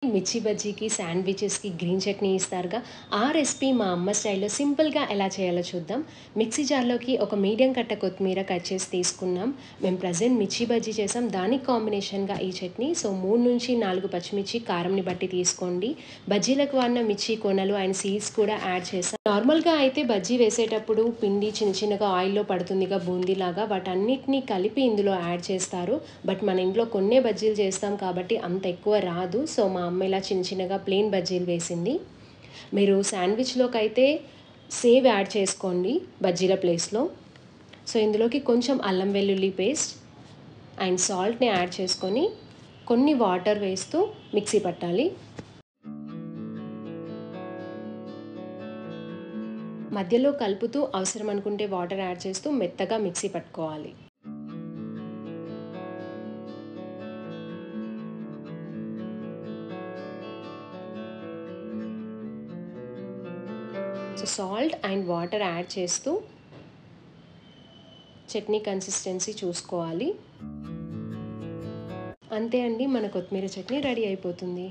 మిర్చి బజ్జీకి, శాండ్‌విచెస్‌కి గ్రీన్ చట్నీ ఇస్తారుగా, ఆ రెసిపీ మా అమ్మ స్టైల్‌లో సింపుల్‌గా ఎలా చేయాలో చూద్దాం. మిక్సీ జార్‌లోకి ఒక మీడియం కట్ట కొత్తిమీర కట్ చేసి తీసుకున్నాం. మేము ప్రెజెంట్ మిర్చి బజ్జీ చేసాం. దానికి కాంబినేషన్‌గా ఈ చట్నీ. సో, 3-4 పచ్చిమిర్చి కారంని బట్టి తీసుకోండి. బజ్జీలకు వాడిన మిర్చి కొనలు అండ్ సీడ్స్ కూడా యాడ్ చేసాం. నార్మల్‌గా అయితే బజ్జీ వేసేటప్పుడు పిండి చిన్న చిన్నగా ఆయిల్‌లో పడుతుందిగా బూందీలాగా. వాటన్నిటిని కలిపి ఇందులో యాడ్ చేస్తారు. బట్ మన ఇంట్లో కొన్నే బజ్జీలు చేస్తాం కాబట్టి అంత ఎక్కువ రాదు. సో, మా అమ్మ ఇలా చిన్న చిన్నగా ప్లెయిన్ బజ్జీలు వేసింది. మీరు శాండ్‌విచ్‌లోకైతే సేవ్ యాడ్ చేసుకోండి బజ్జీల ప్లేస్‌లో. సో, ఇందులోకి కొంచెం అల్లం వెల్లుల్లి పేస్ట్ అండ్ సాల్ట్‌ని యాడ్ చేసుకొని కొన్ని వాటర్ వేస్తూ మిక్సీ పట్టాలి. మధ్యలో కలుపుతూ అవసరం అనుకుంటే వాటర్ యాడ్ చేస్తూ మెత్తగా మిక్సీ పట్టుకోవాలి. So, salt and water add చేస్తూ చట్నీ కన్సిస్టెన్సీ చూసుకోవాలి. అంతే అండి, మన కొత్తిమీర చట్నీ రెడీ అయిపోతుంది.